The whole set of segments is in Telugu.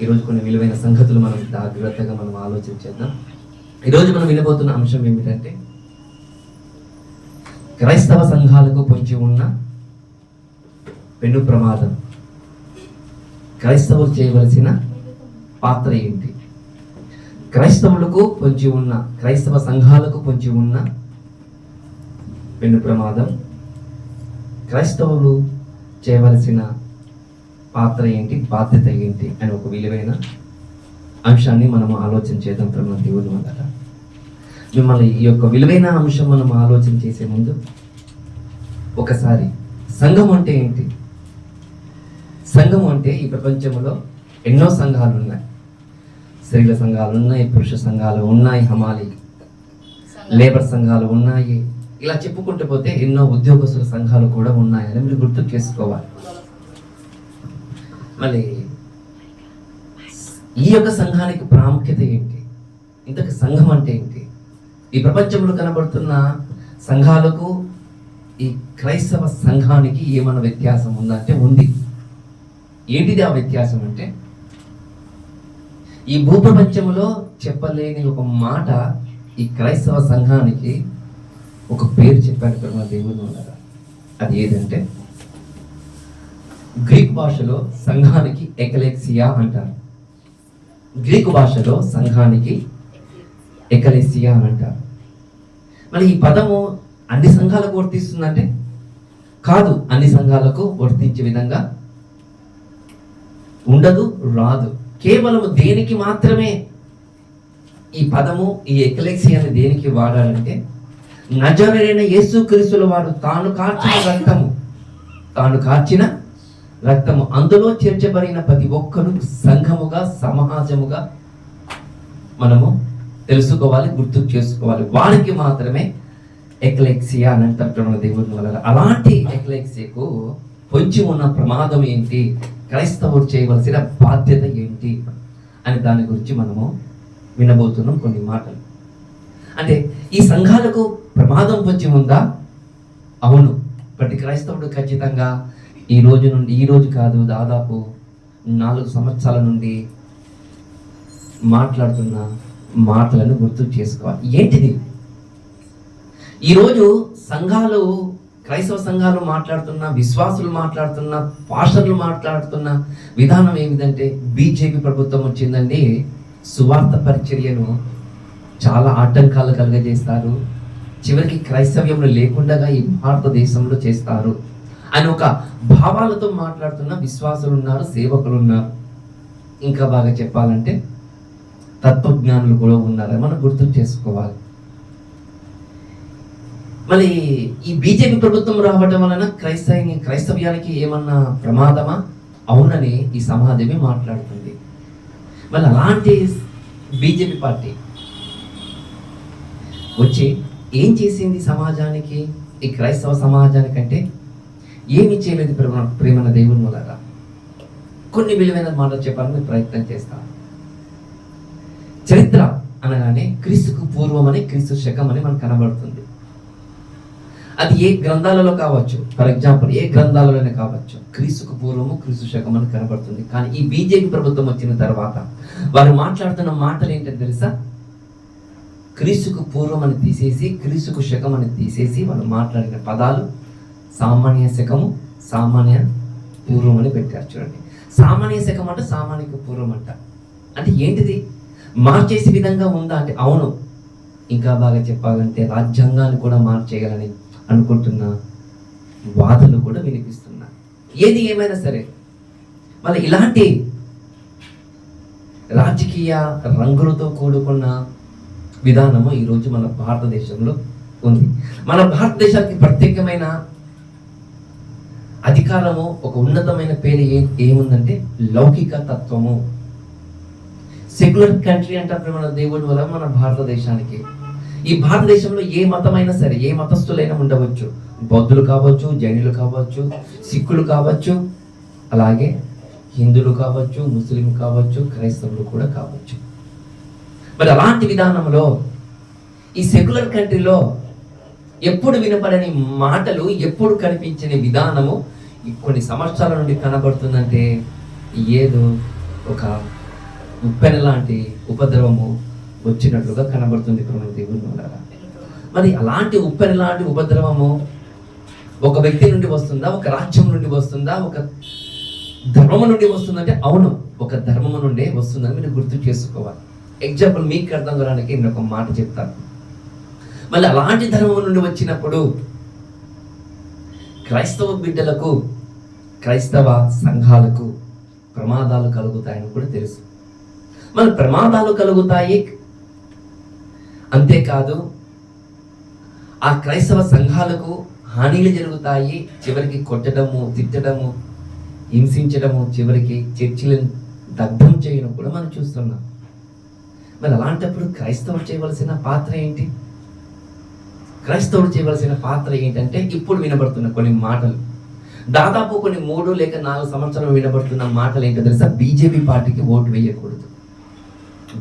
ఈరోజు కొన్ని విలువైన సంగతులు మనం జాగ్రత్తగా మనం ఆలోచన చేద్దాం. ఈరోజు మనం వినబోతున్న అంశం ఏమిటంటే, క్రైస్తవ సంఘాలకు పొంచి ఉన్న పెను ప్రమాదం. క్రైస్తవులు చేయవలసిన పాత్ర ఏంటి? క్రైస్తవులకు పొంచి ఉన్న, క్రైస్తవ సంఘాలకు పొంచి ఉన్న పెను ప్రమాదం, క్రైస్తవులు చేయవలసిన పాత్ర ఏంటి, బాధ్యత ఏంటి అని ఒక విలువైన అంశాన్ని మనము ఆలోచన చేద్దాం. ప్రేమ దేవుని వల్ల మిమ్మల్ని ఈ యొక్క విలువైన అంశం మనం ఆలోచన చేసే ముందు ఒకసారి సంఘం అంటే ఏంటి? సంఘం అంటే ఈ ప్రపంచంలో ఎన్నో సంఘాలు ఉన్నాయి. స్త్రీల సంఘాలు ఉన్నాయి, పురుష సంఘాలు ఉన్నాయి, హమాలి లేబర్ సంఘాలు ఉన్నాయి. ఇలా చెప్పుకుంటూ పోతే ఎన్నో ఉద్యోగస్తుల సంఘాలు కూడా ఉన్నాయని మీరు గుర్తు చేసుకోవాలి. మళ్ళీ ఈ యొక్క సంఘానికి ప్రాముఖ్యత ఏంటి? ఇంతకు సంఘం అంటే ఏంటి? ఈ ప్రపంచంలో కనబడుతున్న సంఘాలకు ఈ క్రైస్తవ సంఘానికి ఏమైనా వ్యత్యాసం ఉందంటే ఉంది. ఏంటిది ఆ వ్యత్యాసం అంటే, ఈ భూప్రపంచంలో చెప్పలేని ఒక మాట ఈ క్రైస్తవ సంఘానికి ఒక పేరు చెప్పారు కదా దేవుని వల్ల. అది ఏదంటే, గ్రీక్ భాషలో సంఘానికి ఎకలెక్సియా అంటారు. గ్రీకు భాషలో సంఘానికి ఎకలెసియా అంటారు. మరి ఈ పదము అన్ని సంఘాలకు వర్తిస్తుందంటే కాదు, అన్ని సంఘాలకు వర్తించే విధంగా ఉండదు, రాదు. కేవలం దేనికి మాత్రమే ఈ పదము, ఈ ఎకలెక్సియాని దేనికి వాడాలంటే, నజరేయుడైన యేసుక్రీస్తుల వారు తాను కార్చిన రక్తము అందులో చేర్చబడిన ప్రతి ఒక్కరు సంఘముగా, సమాజముగా మనము తెలుసుకోవాలి, గుర్తు చేసుకోవాలి. వారికి మాత్రమే ఎక్లెక్సియా అని అంటారు దేవుని వల్ల. అలాంటి ఎక్లెక్సియాకు పొంచి ఉన్న ప్రమాదం ఏంటి, క్రైస్తవుడు చేయవలసిన బాధ్యత ఏంటి అని దాని గురించి మనము వినబోతున్నాం కొన్ని మాటలు. అంటే ఈ సంఘాలకు ప్రమాదం పొంచి ఉందా? అవును. ప్రతి క్రైస్తవుడు ఖచ్చితంగా ఈ రోజు కాదు, దాదాపు 4 సంవత్సరాల నుండి మాట్లాడుతున్న మాటలను గుర్తు చేసుకోవాలి. ఏంటిది? ఈరోజు సంఘాలు, క్రైస్తవ సంఘాలు మాట్లాడుతున్న, విశ్వాసులు మాట్లాడుతున్న, పాస్టర్లు మాట్లాడుతున్న విధానం ఏమిటంటే, బీజేపీ ప్రభుత్వం వచ్చిందండి, సువార్త పరిచర్యను చాలా ఆటంకాలు కలుగజేస్తారు, చివరికి క్రైస్తవ్యంలో లేకుండా ఈ భారతదేశంలో చేస్తారు అని ఒక భావాలతో మాట్లాడుతున్న విశ్వాసులు ఉన్నారు, సేవకులు ఉన్నారు. ఇంకా బాగా చెప్పాలంటే తత్వజ్ఞానులు కూడా ఉన్నారు. మనం గుర్తు చేసుకోవాలి. మళ్ళీ ఈ బీజేపీ ప్రభుత్వం రావడం వలన క్రైస్తవ్యానికి ఏమన్నా ప్రమాదమా? అవునని ఈ సమాజమే మాట్లాడుతుంది. మళ్ళీ అలాంటి బీజేపీ పార్టీ వచ్చి ఏం చేసింది సమాజానికి, ఈ క్రైస్తవ సమాజానికంటే ఏమి చేయలేదు. ప్రేమన దేవుని వల్ల కొన్ని విలువైన మాటలు చెప్పాలని ప్రయత్నం చేస్తాను. చరిత్ర అనగానే క్రీస్తుకు పూర్వం అని, క్రీస్తు శకం అని మనకు కనబడుతుంది. అది ఏ గ్రంథాలలో కావచ్చు, ఫర్ ఎగ్జాంపుల్ ఏ గ్రంథాలలోనే కావచ్చు, క్రీస్తుకు పూర్వము, క్రీస్తు శకం అని కనబడుతుంది. కానీ ఈ బీజేపీ ప్రభుత్వం వచ్చిన తర్వాత వారు మాట్లాడుతున్న మాటలు ఏంటంటే తెలుసా? క్రీస్తుకు పూర్వం అని తీసేసి, క్రీస్తుకు శకం అని తీసేసి వాళ్ళు మాట్లాడిన పదాలు సామాన్య శకము, సామాన్య పూర్వం అని పెట్టారు. చూడండి, సామాన్య శకం అంటే సామాన్యకు పూర్వం అంట. అంటే ఏంటిది? మార్చేసే విధంగా ఉందా అంటే అవును. ఇంకా బాగా చెప్పాలంటే రాజ్యాంగాన్ని కూడా మార్చేయాలని అనుకుంటున్న వాదనలు కూడా వినిపిస్తున్నాయి. ఏది ఏమైనా సరే మళ్ళీ ఇలాంటి రాజకీయ రంగులతో కూడుకున్న విధానము ఈరోజు మన భారతదేశంలో ఉంది. మన భారతదేశానికి ప్రత్యేకమైన అధికారము, ఒక ఉన్నతమైన పేరు ఏముందంటే లౌకిక తత్వము. సెక్యులర్ కంట్రీ అంటారు మన దేవుడి వల్ల మన భారతదేశానికి. ఈ భారతదేశంలో ఏ మతమైనా సరే, ఏ మతస్థులైనా ఉండవచ్చు. బౌద్ధులు కావచ్చు, జైనులు కావచ్చు, సిక్కులు కావచ్చు, అలాగే హిందువులు కావచ్చు, ముస్లిం కావచ్చు, క్రైస్తవులు కూడా కావచ్చు. మరి అలాంటి విధానంలో ఈ సెక్యులర్ కంట్రీలో ఎప్పుడు వినపడని మాటలు, ఎప్పుడు కనిపించని విధానము కొన్ని సంవత్సరాల నుండి కనబడుతుందంటే ఏదో ఒక ఉప్పెన లాంటి ఉపద్రవము వచ్చినట్లుగా కనబడుతుంది ప్రియమైన దేవుని వలన. మరి అలాంటి ఉప్పెన లాంటి ఉపద్రవము ఒక వ్యక్తి నుండి వస్తుందా, ఒక రాజ్యం నుండి వస్తుందా, ఒక ధర్మము నుండి వస్తుందంటే అవును, ఒక ధర్మము నుండే వస్తుందని మీరు గుర్తు చేసుకోవాలి. ఎగ్జాంపుల్ మీకు అర్థం కావడానికి నేను ఒక మాట చెప్తాను. మళ్ళీ అలాంటి ధర్మము నుండి వచ్చినప్పుడు క్రైస్తవ బిడ్డలకు, క్రైస్తవ సంఘాలకు ప్రమాదాలు కలుగుతాయని కూడా తెలుసు. మన ప్రమాదాలు కలుగుతాయి, అంతేకాదు ఆ క్రైస్తవ సంఘాలకు హానిలు జరుగుతాయి. చివరికి కొట్టడము, తిట్టడము, హింసించడము, చివరికి చర్చిలను దగ్ధం చేయడం కూడా మనం చూస్తున్నాం. మరి అలాంటప్పుడు క్రైస్తవుడు చేయవలసిన పాత్ర ఏంటి? క్రైస్తవుడు చేయవలసిన పాత్ర ఏంటంటే ఇప్పుడు వినబడుతున్న కొన్ని మాటలు, దాదాపు కొన్ని 3 లేక 4 సంవత్సరాలు వినబడుతున్న మాటలు ఏంటో తెలుసా? బీజేపీ పార్టీకి ఓటు వేయకూడదు,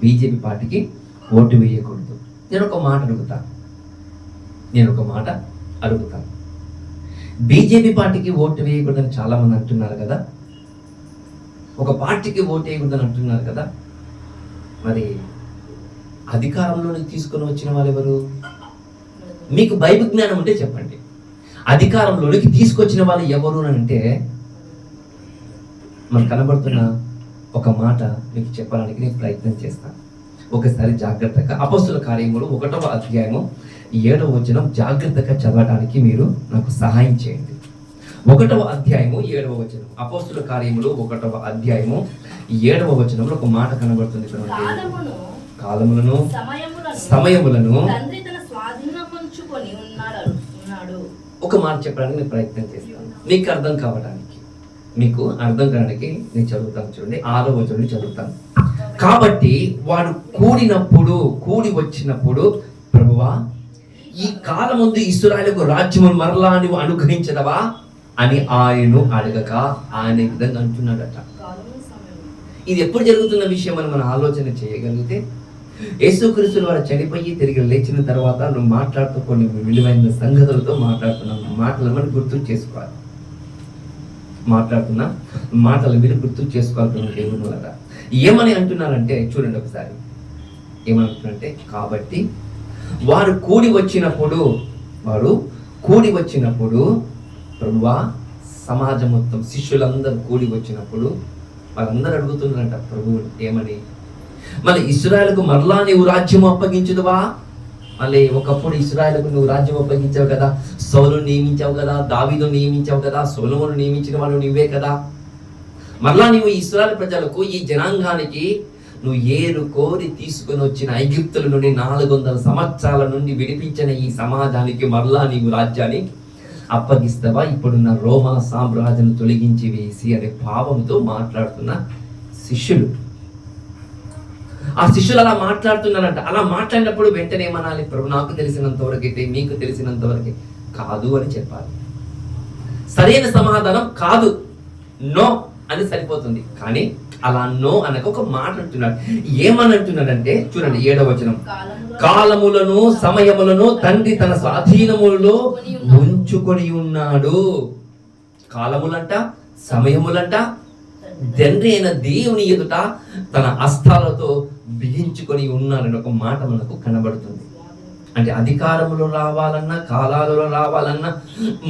బీజేపీ పార్టీకి ఓటు వేయకూడదు. నేను ఒక మాట అడుగుతాను. బీజేపీ పార్టీకి ఓటు వేయకూడదని చాలా మంది అంటున్నారు కదా, ఒక పార్టీకి ఓటు వేయకూడదని అంటున్నారు కదా. మరి అధికారంలోకి తీసుకొని వచ్చిన వాళ్ళు ఎవరు? మీకు బైబిల్ జ్ఞానం ఉంటే చెప్పండి. అధికారంలోనికి తీసుకొచ్చిన వాళ్ళు ఎవరు అని అంటే మనకు కనబడుతున్న ఒక మాట మీకు చెప్పడానికి నేను ప్రయత్నం చేస్తాను. ఒకసారి జాగ్రత్తగా అపొస్తలుల కార్యములు 1వ అధ్యాయము 7వ వచనం జాగ్రత్తగా చదవడానికి మీరు నాకు సహాయం చేయండి. 1వ అధ్యాయము 7వ వచనం, అపొస్తలుల కార్యములు 1వ అధ్యాయము 7వ వచనంలో ఒక మాట కనబడుతుంది. కాలములను సమయములను ఒక మాట చెప్పడానికి నేను ప్రయత్నం చేస్తాను, మీకు అర్థం కావడానికి. నేను చదువుతాను. చూడండి, 6వ వచనం చదువుతాను. కాబట్టి వాడు కూడి వచ్చినప్పుడు, ప్రభువా ఈ కాలమందు ఇశ్రాయేలుకు రాజ్యము మరలా నువ్వు అనుగ్రహించదవా అని ఆయనను అడగక ఆయన ఈ విధంగా అంటున్నాడట. ఇది ఎప్పుడు జరుగుతున్న విషయం అని మనం ఆలోచన చేయగలిగితే, యేసుక్రీస్తు వారు చనిపోయి తిరిగి లేచిన తర్వాత నువ్వు మాట్లాడుతూ కొన్ని విలువైన సంగతులతో మాట్లాడుతున్నావు. మాటలు మనం గుర్తు చేసుకోవాలి, మాట్లాడుతున్నా మాటలు మీరు గుర్తు చేసుకోవాలి. దేవుని వల్ల ఏమని అంటున్నారంటే చూడండి ఒకసారి, ఏమంటున్నారంటే కాబట్టి వారు కూడి వచ్చినప్పుడు ప్రభువా, సమాజం మొత్తం శిష్యులందరూ కూడి వచ్చినప్పుడు వాళ్ళందరూ అడుగుతున్నారంట ప్రభువు ఏమని, మళ్ళీ ఇశ్రాయేలుకు మరలా నీవు రాజ్యం అప్పగించుదువా? మళ్ళీ ఒకప్పుడు ఇశ్రాయేలుకు నువ్వు రాజ్యం అప్పగించావు కదా, సౌలు నియమించావు కదా, దావీదు నియమించావు కదా, సొలొమోను నియమించిన వాళ్ళు నువ్వే కదా. మరలా నీవు ఇశ్రాయేలు ప్రజలకు, ఈ జనాంగానికి నువ్వు ఏరు కోరి తీసుకుని వచ్చిన ఐగుప్తుల నుండి 400 సంవత్సరాల నుండి విడిపించిన ఈ సమాజానికి మరలా నీవు రాజ్యాన్ని అప్పగిస్తావా? ఇప్పుడున్న రోమా సామ్రాజ్యాన్ని తొలగించి వేసి అనే భావంతో మాట్లాడుతున్న శిష్యులు. ఆ శిష్యులు అలా మాట్లాడుతున్నారంట. అలా మాట్లాడినప్పుడు వెంటనే ఏమనాలి? ప్రభు నాకు తెలిసినంత వరకు అయితే, మీకు తెలిసినంత వరకు కాదు అని చెప్పాలి. సరైన సమాధానం కాదు, నో అని సరిపోతుంది. కానీ అలా నో అనక ఒక మాట అంటున్నాడు. ఏమని అంటున్నాడంటే చూడండి, 7వ వచనం, కాలములను సమయములను తండ్రి తన స్వాధీనములలో ఉంచుకొని ఉన్నాడు. కాలములంట, సమయములంట తండ్రి అయిన దేవుని ఎదుట తన హస్తాలతో బిగించుకొని ఉన్నాడని ఒక మాట మనకు కనబడుతుంది. అంటే అధికారములు రావాలన్నా, కాలాలలో రావాలన్నా,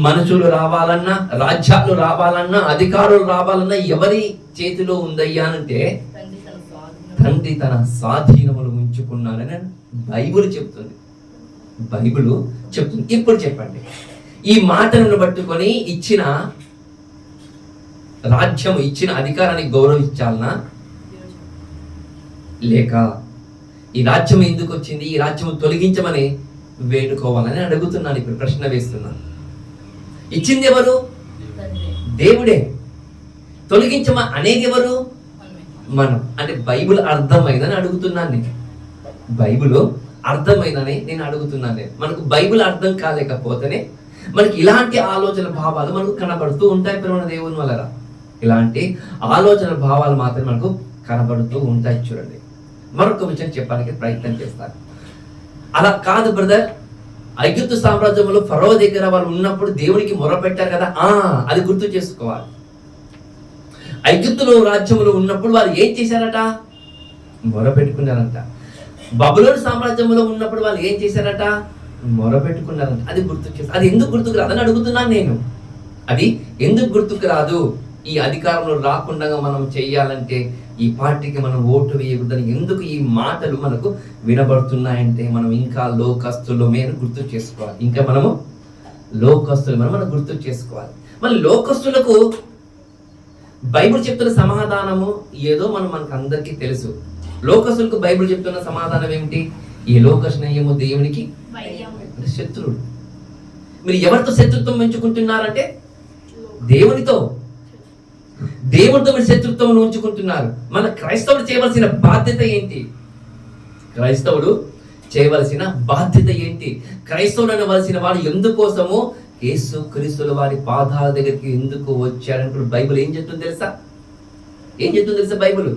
మనుషులు రావాలన్నా, రాజ్యాలు రావాలన్నా, అధికారులు రావాలన్నా ఎవరి చేతిలో ఉందయ్యా అంటే తండ్రి తన స్వాధీనములు ఉంచుకున్నాడని బైబిల్ చెప్తుంది. ఇప్పుడు చెప్పండి, ఈ మాటలను పట్టుకొని ఇచ్చిన రాజ్యం, ఇచ్చిన అధికారాన్ని గౌరవించాలనా, లేక ఈ రాజ్యం ఎందుకు వచ్చింది, ఈ రాజ్యం తొలగించమని వేడుకోవాలని అడుగుతున్నాను. ఇప్పుడు ప్రశ్న వేస్తున్నాను. ఇచ్చింది ఎవరు? దేవుడే. తొలగించమా అనేది ఎవరు? మనం. అంటే బైబిల్ అర్థమైందని అడుగుతున్నాను నేను. బైబిల్ అర్థమైందని నేను అడుగుతున్నాను. మనకు బైబిల్ అర్థం కాలేకపోతేనే మనకి ఇలాంటి ఆలోచన భావాలు మనకు కనబడుతూ ఉంటాయి. ప్రేమ దేవుని వల్ల ఇలాంటి ఆలోచన భావాలు మాత్రమే మనకు కనబడుతూ ఉంటాయి. చూడండి, మరొక విషయం చెప్పడానికి ప్రయత్నం చేస్తారు. అలా కాదు బ్రదర్, ఐగుప్తు సామ్రాజ్యంలో ఫరో దగ్గర వాళ్ళు ఉన్నప్పుడు దేవునికి మొరపెట్టారు కదా, అది గుర్తు చేసుకోవాలి. ఐగుప్తులో రాజ్యంలో ఉన్నప్పుడు వారు ఏం చేశారట? మొరపెట్టుకున్నారంట. బబులోను సామ్రాజ్యంలో ఉన్నప్పుడు వాళ్ళు ఏం చేశారట? మొరపెట్టుకున్నారంట. అది గుర్తుకు చేస్తారు. అది ఎందుకు గుర్తుకు రాదని అడుగుతున్నాను నేను. అది ఎందుకు గుర్తుకు రాదు? ఈ అధికారంలో రాకుండా మనం చెయ్యాలంటే, ఈ పార్టీకి మనం ఓటు వేయకూడదని ఎందుకు ఈ మాటలు మనకు వినబడుతున్నాయంటే, మనం ఇంకా లోకస్తులమే అని గుర్తు చేసుకోవాలి. ఇంకా మనము లోకస్తులమని మనం గుర్తు చేసుకోవాలి. మళ్ళీ లోకస్తులకు బైబిల్ చెప్తున్న సమాధానము ఏదో మనకు అందరికీ తెలుసు. లోకస్తులకు బైబిల్ చెప్తున్న సమాధానం ఏమిటి? ఈ లోక స్నేహము దేవునికి శత్రువుడు. మీరు ఎవరితో శత్రుత్వం పెంచుకుంటున్నారంటే దేవునితో. దేవుడితో మీరు శత్రుత్వం ఉంచుకుంటున్నారు. మన క్రైస్తవుడు చేయవలసిన బాధ్యత ఏంటి? క్రైస్తవుడు చేయవలసిన బాధ్యత ఏంటి? క్రైస్తవుడు అనవలసిన వాడు ఎందుకోసము యేసు క్రీస్తుల వారి పాదాల దగ్గరికి ఎందుకు వచ్చాడంటే బైబిల్ ఏం చెప్తుంది తెలుసా? ఏం చెప్తుంది తెలుసా? బైబిల్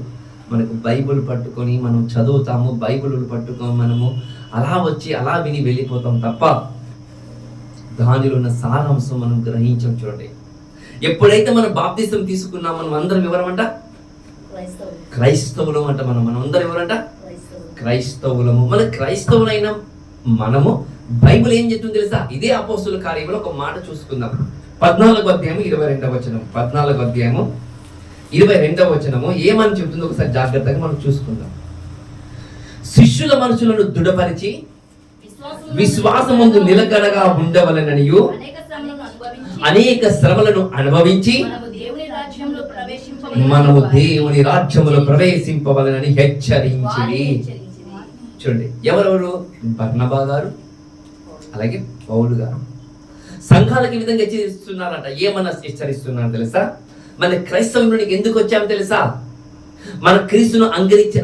మనకు బైబిల్ పట్టుకొని మనం చదువుతాము, బైబిల్ పట్టుకొని మనము అలా వచ్చి అలా విని వెళ్ళిపోతాం తప్ప దానిలో ఉన్న సారాంశం మనం గ్రహించం. చూడండి, ఎప్పుడైతే మనం బాప్తిసం తీసుకున్నాం, మనం అందరం ఎవరమంట? క్రైస్తవులం అంట. మనం అందరం ఎవరంట? క్రైస్తవులము. మన క్రైస్తవులైన మనము బైబిల్ ఏం చెప్తుంది తెలుసా? ఇదే అపోస్తుల కార్యంలో ఒక మాట చూసుకుందాం. 14వ అధ్యాయము 22వ వచనం. 14వ అధ్యాయము 22వ వచనము ఏమని చెప్తుందో ఒకసారి జాగ్రత్తగా మనం చూసుకుందాం. శిష్యుల మనసులను దృఢపరిచి విశ్వాసమందు నిలకడగా ఉండవలెననియు అనేక శ్రమలను అనుభవించి మనము దేవుని రాజ్యములో ప్రవేశింపవలెనని హెచ్చరించి. చూడండి, ఎవరెవరు? బర్నబా గారు, అలాగే పౌలు గారు సంఘాలకు ఈ విధంగా హెచ్చరిస్తున్నారంట. ఏమన్నా హెచ్చరిస్తున్నారు తెలుసా? మన క్రైస్తవునికి ఎందుకు వచ్చామో తెలుసా? మన క్రీస్తును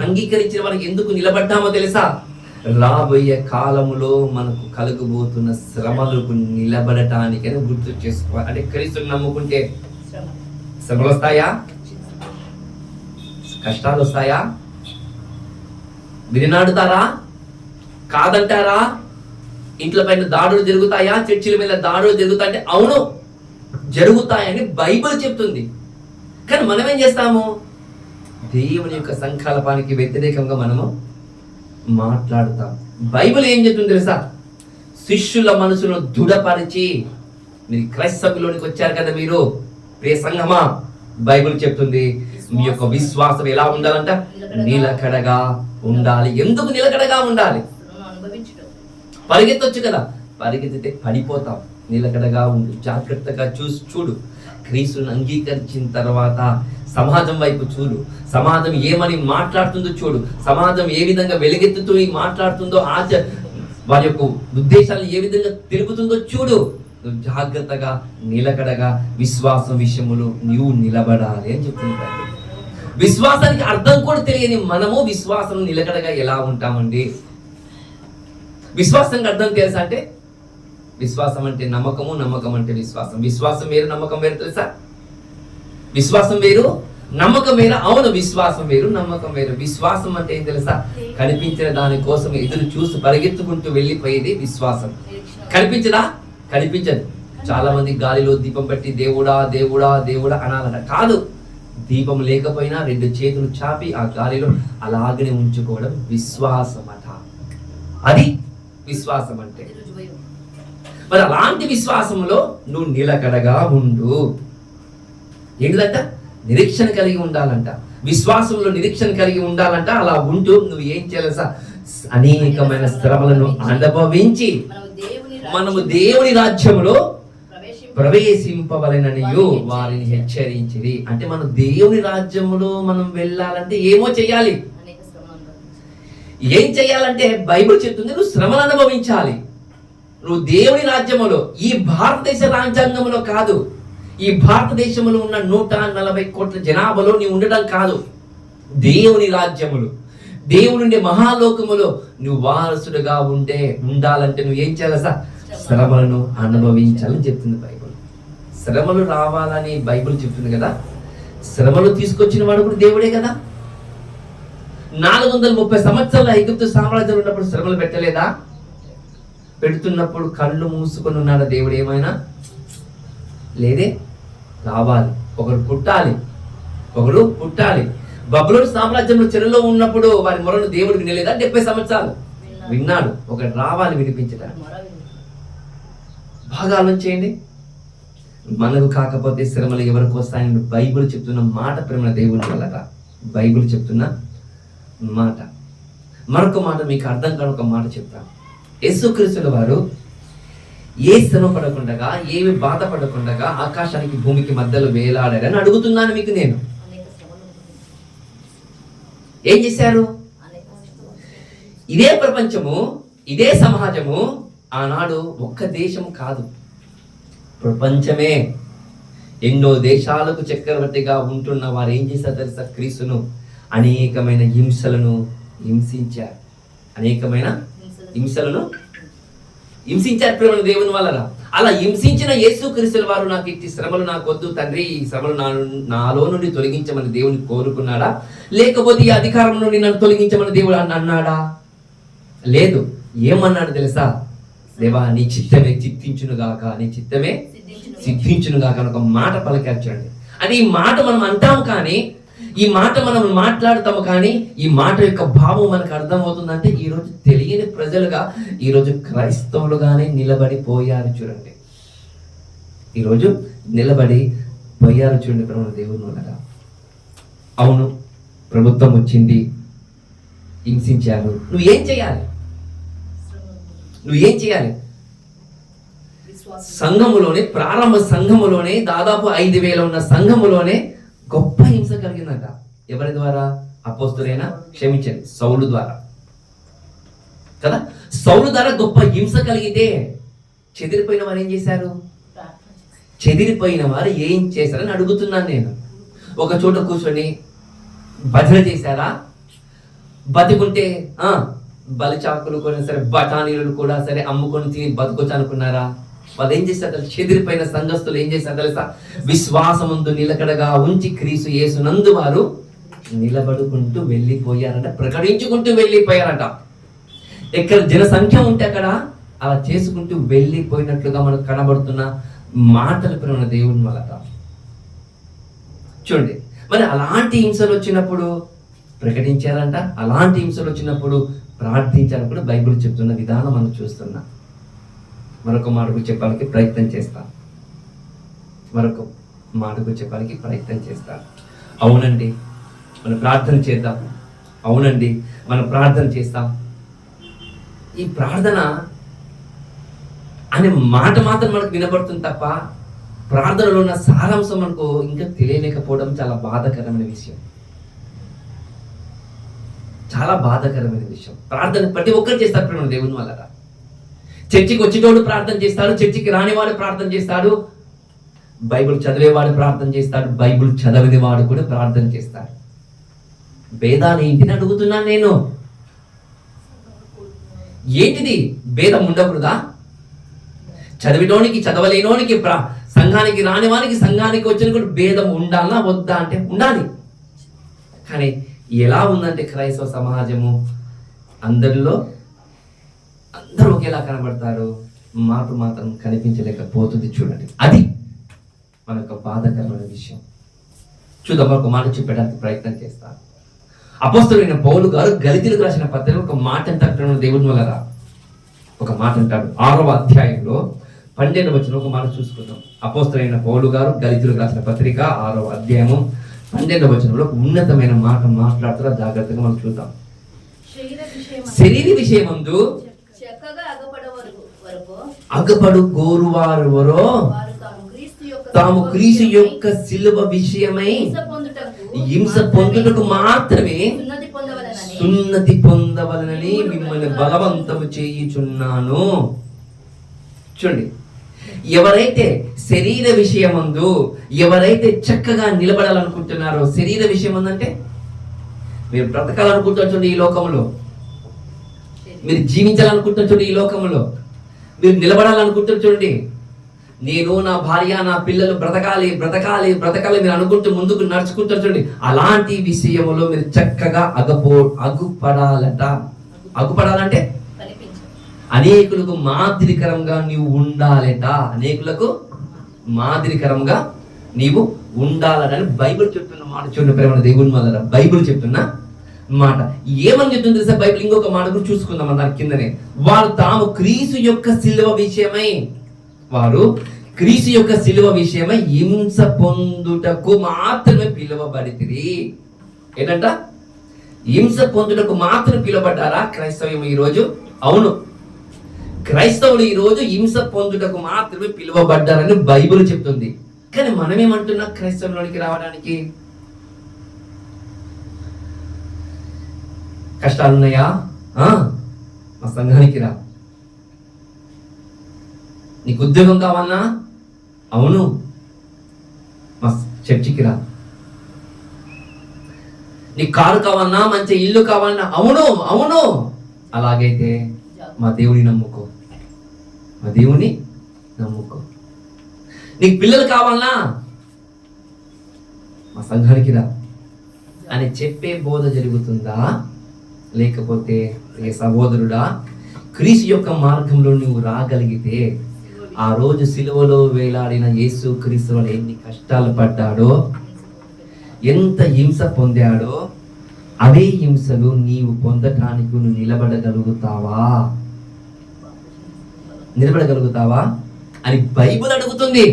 అంగీకరించిన వారికి ఎందుకు నిలబడ్డామో తెలుసా? రాబోయే కాలములో మనకు కలుగబోతున్న శ్రమలకు నిలబడటానికని గుర్తు చేసుకోవాలి. అంటే క్రీస్తుని నమ్ముకుంటే శ్రమలు వస్తాయా? కష్టాలు వస్తాయా? వినాడుతారా? కాదంటారా? ఇంట్ల పైన దాడులు జరుగుతాయా? చర్చిల మీద దాడులు జరుగుతాయంటే అవును, జరుగుతాయని బైబిల్ చెప్తుంది. కానీ మనం ఏం చేస్తాము? దేవుని యొక్క సంకల్పానికి వ్యతిరేకంగా మనము మాట్లాడుతాం. బైబిల్ ఏం చెప్తుంది తెలుసా? శిష్యుల మనసును దృఢపరిచి, మీరు క్రైస్తవులోనికి వచ్చారు కదా మీరు ప్రియ సంఘమా, బైబిల్ చెప్తుంది మీ యొక్క విశ్వాసం ఎలా ఉండాలంట? నిలకడగా ఉండాలి. ఎందుకు నిలకడగా ఉండాలి? పరిగెత్తొచ్చు కదా, పరిగెత్తితే పడిపోతాం. నిలకడగా ఉండు, జాగ్రత్తగా చూడు. క్రీస్తుని అంగీకరించిన తర్వాత సమాజం వైపు చూడు. సమాజం ఏమని మాట్లాడుతుందో చూడు. సమాజం ఏ విధంగా వెలుగెత్తుతూ మాట్లాడుతుందో, వారి యొక్క ఉద్దేశాలను ఏ విధంగా తెలుపుతుందో చూడు. జాగ్రత్తగా నిలకడగా విశ్వాసం విషయములో నీవు నిలబడాలి అని చెప్తుంది బైబిల్. విశ్వాసానికి అర్థం కూడా తెలియని మనము విశ్వాసం నిలకడగా ఎలా ఉంటామండి? విశ్వాసానికి అర్థం తెలుసా? అంటే విశ్వాసం అంటే నమ్మకము, నమ్మకం అంటే విశ్వాసం. విశ్వాసం వేరు, నమ్మకం వేరు తెలుసా? విశ్వాసం వేరు, నమ్మకం వేరు. అవును, విశ్వాసం వేరు, నమ్మకం వేరు. విశ్వాసం అంటే ఏం తెలుసా? కనిపించిన దాని కోసం ఎదురు చూసి పరిగెత్తుకుంటూ వెళ్ళిపోయేది విశ్వాసం. కనిపించదా? కనిపించదు. చాలా మంది గాలిలో దీపం పెట్టి దేవుడా దేవుడా దేవుడా అనాలట. కాదు, దీపం లేకపోయినా 2 చేతులు చాపి ఆ గాలిలో అలాగనే ఉంచుకోవడం విశ్వాసం అట. అది విశ్వాసం అంటే. మరి అలాంటి విశ్వాసంలో నువ్వు నిలకడగా ఉండు. ఏంటిదంట? నిరీక్షణ కలిగి ఉండాలంట. విశ్వాసంలో నిరీక్షణ కలిగి ఉండాలంట. అలా ఉంటూ నువ్వు ఏం చేయాలి? అనేకమైన శ్రమలను అనుభవించి మనము దేవుని రాజ్యములో ప్రవేశింపవలెననియు వారిని హెచ్చరించిరి. అంటే మనం దేవుని రాజ్యములో మనం వెళ్ళాలంటే ఏమో చెయ్యాలి. ఏం చెయ్యాలంటే బైబిల్ చెప్తుంది, నువ్వు శ్రమను అనుభవించాలి. నువ్వు దేవుని రాజ్యములో, ఈ భారతదేశ రాజ్యాంగంలో కాదు, ఈ భారతదేశంలో ఉన్న 140 కోట్ల జనాభాలో నీవు ఉండడం కాదు, దేవుని రాజ్యములు, దేవుని మహాలోకములో నువ్వు వారసుడుగా ఉండాలంటే నువ్వు ఏం చేయాలి? శ్రమలను అనుభవించాలని చెప్తుంది బైబిల్. శ్రమలు రావాలని బైబిల్ చెప్తుంది కదా. శ్రమలు తీసుకొచ్చిన వాడు కూడా దేవుడే కదా. 430 సంవత్సరాల ఐగుప్తు సామ్రాజ్యం ఉన్నప్పుడు శ్రమలు పెట్టలేదా? పెడుతున్నప్పుడు కళ్ళు మూసుకొని ఉన్నాడా దేవుడు? ఏమైనా లేదే. రావాలి, ఒకడు పుట్టాలి. బబులోను సామ్రాజ్యంలో చెరలో ఉన్నప్పుడు వారి మొరను దేవుడు వినలేదా? 70 సంవత్సరాలు విన్నాడు. ఒకటి రావాలి వినిపించడానికి. బాగా ఆలోచించేయండి. మనకు కాకపోతే శ్రమలు ఎవరికి వస్తాయని బైబిల్ చెప్తున్న మాట ప్రేమ దేవుని వల్లరా. బైబిల్ చెప్తున్న మాట. మరొక మాట మీకు అర్థం కాని ఒక మాట చెప్తాను. యేసుక్రీస్తుల వారు ఏ శ్రమ పడకుండా, ఏమి బాధపడకుండా ఆకాశానికి భూమికి మధ్యలో వేలాడారని అడుగుతున్నాను మీకు నేను. ఏం చేశారు? ఇదే ప్రపంచము, ఇదే సమాజము ఆనాడు ఒక్క దేశం కాదు, ప్రపంచమే. ఎన్నో దేశాలకు చక్రవర్తిగా ఉంటున్న వారు ఏం చేశారు తెలుసా? క్రీస్తును అనేకమైన హింసలను హింసించారు. అనేకమైన హింసలను హింసించారు ప్రేమ దేవుని వలన. అలా హింసించిన యేసుక్రీస్తుల వారు నాకు ఇట్టి శ్రమలు నాకు వద్దు తండ్రి, ఈ శ్రమలు నాలో నుండి తొలగించమని దేవుని కోరుకున్నాడా? లేకపోతే ఈ అధికారం నుండి నన్ను తొలగించమని దేవుడు అన్నాడా? లేదు. ఏమన్నాడు తెలుసా? దేవా నీ చిత్తమే చిత్తించునుగాక, నీ చిత్తమే సిద్ధించునుగాక అని ఒక మాట పలికారు. చూడండి, అది ఈ మాట మనం అంటాము కానీ, ఈ మాట మనం మాట్లాడతాము కానీ, ఈ మాట యొక్క భావం మనకు అర్థమవుతుందంటే ఈరోజు తెలియని ప్రజలుగా ఈరోజు క్రైస్తవులుగానే నిలబడిపోయారు. చూడండి, ఈరోజు నిలబడి పోయారు. చూడండి ప్రభుత్వ దేవుని వలన. అవును, ప్రభుత్వం వచ్చింది, హింసించారు. నువ్వేం చేయాలి? నువ్వేం చేయాలి? సంఘములోనే, ప్రారంభ సంఘములోనే, దాదాపు 5,000 ఉన్న సంఘములోనే గొప్ప హింస కలిగిందట. ఎవరి ద్వారా? అపోస్తలుడైన, క్షమించండి, సౌలు ద్వారా కదా. సౌలు ద్వారా గొప్ప హింస కలిగితే చెదిరిపోయిన వారు ఏం చేశారు? చెదిరిపోయిన వారు ఏం చేశారని అడుగుతున్నాను నేను. ఒక చోట కూర్చొని భజన చేశారా? బతికుంటే బలిచాకులు కూడా సరే, బఠానీలు కూడా సరే అమ్ముకొని తిని బతుకొచ్చు అనుకున్నారా? వాళ్ళు ఏం చేశారు? చెదిరిపోయిన సంఘస్థులు ఏం చేశారు తెలుసా? విశ్వాసముందు నిలకడగా ఉంచి క్రీస్తు యేసునందు వారు నిలబడుకుంటూ వెళ్ళిపోయారంట, ప్రకటించుకుంటూ వెళ్ళిపోయారంట. ఎక్కడ జనసంఖ్య ఉంటే అక్కడ అలా చేసుకుంటూ వెళ్ళిపోయినట్లుగా మనకు కనబడుతున్న మాటలు ప్రేమ దేవుని వలన. చూడండి, మరి అలాంటి హింసలు వచ్చినప్పుడు ప్రకటించారంట, అలాంటి హింసలు వచ్చినప్పుడు ప్రార్థించారప్పుడు బైబిల్ చెప్తున్న విధానం మనం చూస్తున్నాం. మరొక మాటకు చెప్పడానికి ప్రయత్నం చేస్తాను. అవునండి, మనం ప్రార్థన చేద్దాం. అవునండి, మనం ప్రార్థన చేస్తాం. ఈ ప్రార్థన అనే మాట మాత్రం మనకు వినబడుతుంది తప్ప ప్రార్థనలో ఉన్న సారాంశం మనకు ఇంకా తెలియలేకపోవడం చాలా బాధాకరమైన విషయం. చాలా బాధాకరమైన విషయం. ప్రార్థన ప్రతి ఒక్కరు చేస్తారు ప్రేమ దేవుని వల్ల. చర్చికి వచ్చేటోడు ప్రార్థన చేస్తాడు, చర్చికి రానివాడు ప్రార్థన చేస్తాడు, బైబిల్ చదివేవాడు ప్రార్థన చేస్తాడు, బైబిల్ చదవని వాడు కూడా ప్రార్థన చేస్తాడు. భేదాలు ఏంటిని అడుగుతున్నాను నేను. ఏంటిది? భేదం ఉండకూడదా? చదివేటోనికి చదవలేనోనికి, సంఘానికి రానివానికి సంఘానికి వచ్చిన కూడా భేదం ఉండాలా వద్దా అంటే ఉండాలి. కానీ ఎలా ఉందంటే క్రైస్తవ సమాజము, అందరిలో అందరూ ఒకేలా కనబడతారు, మార్పు మాత్రం కనిపించలేకపోతుంది. చూడండి, అది మనకు బాధాకరమైన విషయం. చూద్దాం, ఒక మాట చెప్పడానికి ప్రయత్నం చేస్తాను. అపోస్తలుడైన పౌలు గారు గలితీయులకు రాసిన పత్రికలో ఒక మాట అంటారు దేవుని వల్ల. ఒక మాట అంటాడు 6వ అధ్యాయంలో 12వ వచనం. ఒక మాట చూసుకుందాం. అపోస్తలుడైన పౌలు గారు గలితీయులకు రాసిన పత్రిక 6వ అధ్యాయము 12వ వచనంలో ఒక ఉన్నతమైన మాట మాట్లాడుతారో జాగ్రత్తగా మనం చూద్దాం. శరీర విషయమందు అగపడు గోరువారెవరో తాము క్రీస్తు యొక్క శిలువ విషయమై హింస పొందుటకు మాత్రమే సున్నతి పొందవలనని మిమ్మల్ని బలవంతము చేయుచున్నాను. చూడండి, ఎవరైతే శరీర విషయమందు ఎవరైతే చక్కగా నిలబడాలనుకుంటున్నారో, శరీర విషయం అంటే మీరు బ్రతకాలనుకుంటారు చూడండి, ఈ లోకంలో మీరు జీవించాలనుకుంటారు చూడండి, ఈ లోకంలో మీరు నిలబడాలనుకుంటారు చూడండి, నేను నా భార్య నా పిల్లలు బ్రతకాలి బ్రతకాలి బ్రతకాలి మీరు అనుకుంటూ ముందుకు నడుచుకుంటారు చూడండి, అలాంటి విషయంలో మీరు చక్కగా అగుపడాలట. అగుపడాలంటే అనేకులకు మాదిరికరంగా నీవు ఉండాలట. అనేకులకు మాదిరికరంగా నీవు ఉండాలని బైబిల్ చెప్తున్న మాట చూడండి ప్రేమ దేవుని వల్ల. బైబిల్ చెప్తున్న మాట ఏమని చెప్తుంది తెలుసా? బైబిల్ ఇంకొక మాట కూడా చూసుకుందాం దాని కిందనే. వారు తాము క్రీస్తు యొక్క శిలువ విషయమై హింస పొందుటకు మాత్రమే పిలువబడితిరి. ఏంటంట? హింస పొందుటకు మాత్రమే పిలువబడ్డారా క్రైస్తవ్యం ఈరోజు? అవును, క్రైస్తవులు ఈరోజు హింస పొందుటకు మాత్రమే పిలువబడ్డారని బైబిల్ చెప్తుంది. కానీ మనమేమంటున్నా క్రైస్తవంలోనికి రావడానికి? కష్టాలున్నాయా? మా సంఘానికి రా. నీకు ఉద్యోగం కావాలన్నా? అవును, మా చర్చికి రా. నీకు కారు కావాలన్నా, మంచి ఇల్లు కావాలన్నా? అవును అవును. అలాగైతే మా దేవుని నమ్ముకో, మా దేవుని నమ్ముకో. నీకు పిల్లలు కావాలన్నా మా సంఘానికి రా అని చెప్పే బోధ జరుగుతుందా? లేకపోతే ఏ సహోదరుడా, క్రీస్తు యొక్క మార్గంలో నువ్వు రాగలిగితే, ఆ రోజు సిలువలో వేలాడిన యేసు క్రీస్తు వల్ల ఎన్ని కష్టాలు పడ్డాడో, ఎంత హింస పొందాడో, అదే హింసలు నీవు పొందటానికి నువ్వు నిలబడగలుగుతావా అని బైబిల్ అడుగుతుంది.